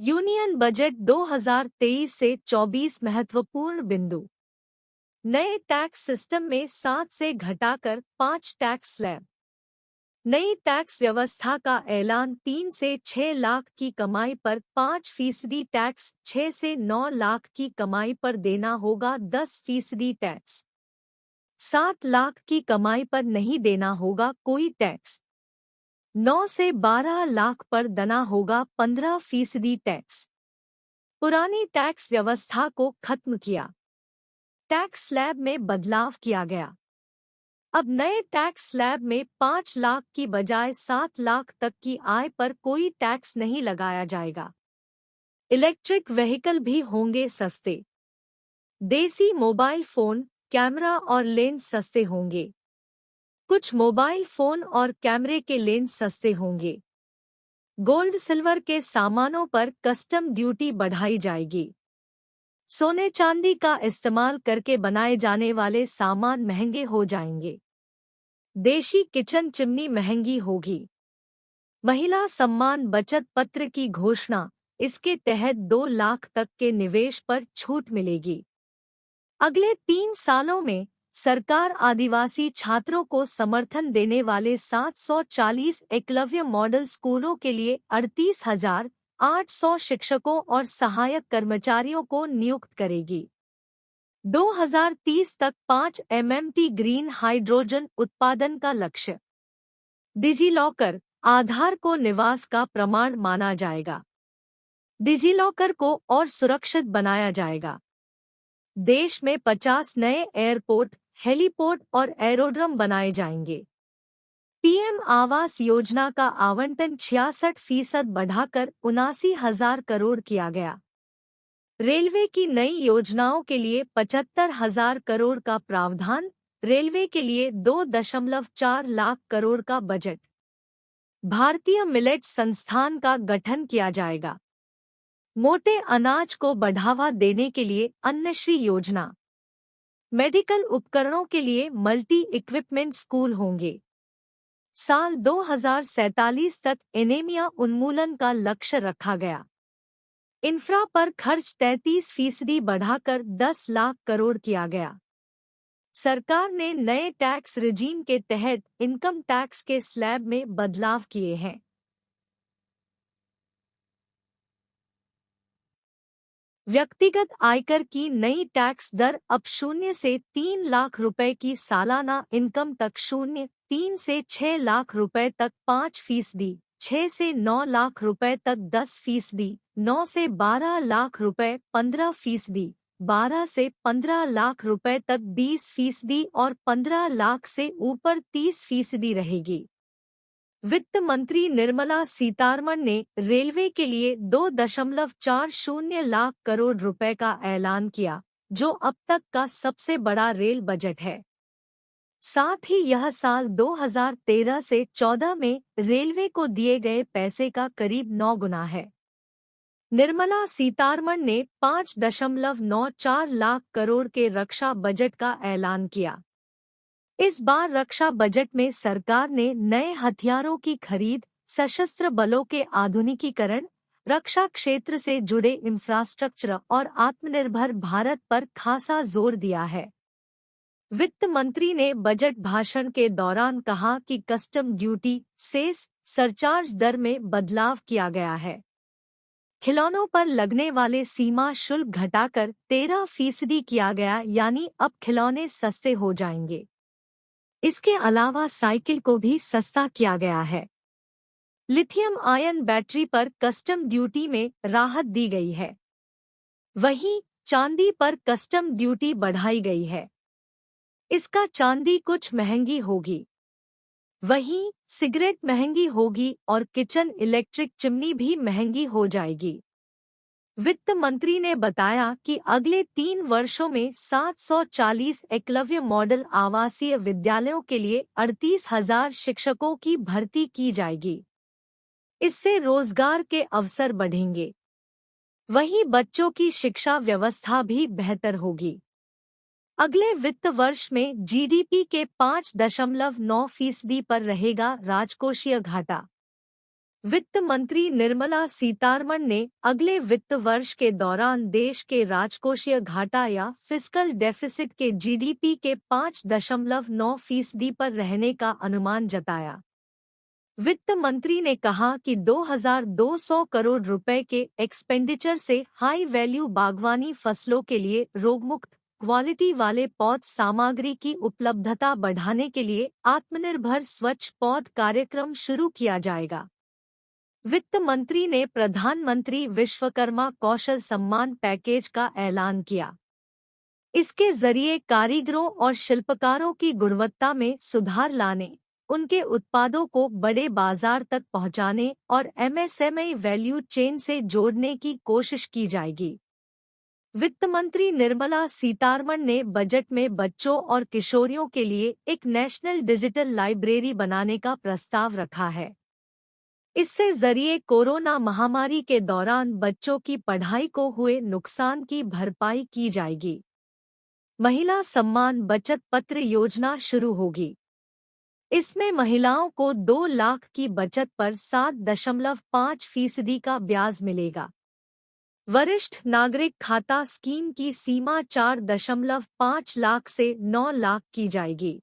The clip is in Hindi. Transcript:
यूनियन बजट 2023 से 24 महत्वपूर्ण बिंदु। नए टैक्स सिस्टम में 7 से घटाकर 5 टैक्स स्लैब। नई टैक्स व्यवस्था का ऐलान। 3 से 6 लाख की कमाई पर 5% टैक्स, 6 से 9 लाख की कमाई पर देना होगा 10% टैक्स, 7 लाख की कमाई पर नहीं देना होगा कोई टैक्स, 9 से 12 लाख पर देना होगा 15% टैक्स। पुरानी टैक्स व्यवस्था को खत्म किया। टैक्स स्लैब में बदलाव किया गया। अब नए टैक्स स्लैब में 5 लाख की बजाय 7 लाख तक की आय पर कोई टैक्स नहीं लगाया जाएगा। इलेक्ट्रिक व्हीकल भी होंगे सस्ते। देसी मोबाइल फोन, कैमरा और लेंस सस्ते होंगे। कुछ मोबाइल फोन और कैमरे के लेंस सस्ते होंगे। गोल्ड सिल्वर के सामानों पर कस्टम ड्यूटी बढ़ाई जाएगी। सोने चांदी का इस्तेमाल करके बनाए जाने वाले सामान महंगे हो जाएंगे। देशी किचन चिमनी महंगी होगी। महिला सम्मान बचत पत्र की घोषणा। इसके तहत 2 लाख तक के निवेश पर छूट मिलेगी। अगले 3 सालों में सरकार आदिवासी छात्रों को समर्थन देने वाले 740 एकलव्य मॉडल स्कूलों के लिए 38,800 शिक्षकों और सहायक कर्मचारियों को नियुक्त करेगी। 2030 तक 5 MMT ग्रीन हाइड्रोजन उत्पादन का लक्ष्य। डिजिलॉकर, आधार को निवास का प्रमाण माना जाएगा। डिजिलॉकर को और सुरक्षित बनाया जाएगा। देश में 50 नए एयरपोर्ट, हेलीपोर्ट और एरोड्रम बनाए जाएंगे। पीएम आवास योजना का आवंटन 66% बढ़ाकर 79,000 करोड़ किया गया। रेलवे की नई योजनाओं के लिए 75,000 करोड़ का प्रावधान। रेलवे के लिए 2.4 लाख करोड़ का बजट। भारतीय मिलेट संस्थान का गठन किया जाएगा। मोटे अनाज को बढ़ावा देने के लिए अन्नश्री योजना। मेडिकल उपकरणों के लिए मल्टी इक्विपमेंट स्कूल होंगे। साल 2047 तक एनीमिया उन्मूलन का लक्ष्य रखा गया। इंफ्रा पर खर्च 33% बढ़ाकर 10 लाख करोड़ किया गया। सरकार ने नए टैक्स रिजीम के तहत इनकम टैक्स के स्लैब में बदलाव किए हैं। व्यक्तिगत आयकर की नई टैक्स दर अब 0 से 3 लाख रुपए की सालाना इनकम तक 0.3 से 6 लाख रुपए तक 5%, 6 से 9 लाख रुपए तक 10%, 9 से 12 लाख रुपए 15%, 12 से 15 लाख रुपए तक 20% और 15 लाख से ऊपर 30% रहेगी। वित्त मंत्री निर्मला सीतारमण ने रेलवे के लिए 2.40 लाख करोड़ रुपए का ऐलान किया, जो अब तक का सबसे बड़ा रेल बजट है। साथ ही यह साल 2013 से 14 में रेलवे को दिए गए पैसे का करीब 9 गुना है। निर्मला सीतारमण ने 5.94 लाख करोड़ के रक्षा बजट का ऐलान किया। इस बार रक्षा बजट में सरकार ने नए हथियारों की खरीद, सशस्त्र बलों के आधुनिकीकरण, रक्षा क्षेत्र से जुड़े इंफ्रास्ट्रक्चर और आत्मनिर्भर भारत पर खासा जोर दिया है। वित्त मंत्री ने बजट भाषण के दौरान कहा कि कस्टम ड्यूटी, सेस, सरचार्ज दर में बदलाव किया गया है। खिलौनों पर लगने वाले सीमा शुल्क घटाकर 13% किया गया, यानी अब खिलौने सस्ते हो जाएंगे। इसके अलावा साइकिल को भी सस्ता किया गया है। लिथियम आयन बैटरी पर कस्टम ड्यूटी में राहत दी गई है। वहीं चांदी पर कस्टम ड्यूटी बढ़ाई गई है। इसका चांदी कुछ महंगी होगी। वहीं सिगरेट महंगी होगी और किचन इलेक्ट्रिक चिमनी भी महंगी हो जाएगी। वित्त मंत्री ने बताया कि अगले 3 वर्षों में 740 एकलव्य मॉडल आवासीय विद्यालयों के लिए 38,000 शिक्षकों की भर्ती की जाएगी। इससे रोजगार के अवसर बढ़ेंगे। वहीं बच्चों की शिक्षा व्यवस्था भी बेहतर होगी। अगले वित्त वर्ष में जीडीपी के 5.9% पर रहेगा राजकोषीय घाटा। वित्त मंत्री निर्मला सीतारमण ने अगले वित्त वर्ष के दौरान देश के राजकोषीय घाटा या फिस्कल डेफिसिट के जीडीपी के 5.9% पर रहने का अनुमान जताया। वित्त मंत्री ने कहा कि 2,200 करोड़ रुपए के एक्सपेंडिचर से हाई वैल्यू बागवानी फसलों के लिए रोगमुक्त क्वालिटी वाले पौध सामग्री की उपलब्धता बढ़ाने के लिए आत्मनिर्भर स्वच्छ पौध कार्यक्रम शुरू किया जाएगा। वित्त मंत्री ने प्रधानमंत्री विश्वकर्मा कौशल सम्मान पैकेज का ऐलान किया। इसके जरिए कारीगरों और शिल्पकारों की गुणवत्ता में सुधार लाने, उनके उत्पादों को बड़े बाजार तक पहुंचाने और एमएसएमई वैल्यू चेन से जोड़ने की कोशिश की जाएगी। वित्त मंत्री निर्मला सीतारमण ने बजट में बच्चों और किशोरियों के लिए एक नेशनल डिजिटल लाइब्रेरी बनाने का प्रस्ताव रखा है। इससे जरिए कोरोना महामारी के दौरान बच्चों की पढ़ाई को हुए नुकसान की भरपाई की जाएगी। महिला सम्मान बचत पत्र योजना शुरू होगी। इसमें महिलाओं को 2 लाख की बचत पर 7.5% का ब्याज मिलेगा। वरिष्ठ नागरिक खाता स्कीम की सीमा 4.5 लाख से 9 लाख की जाएगी।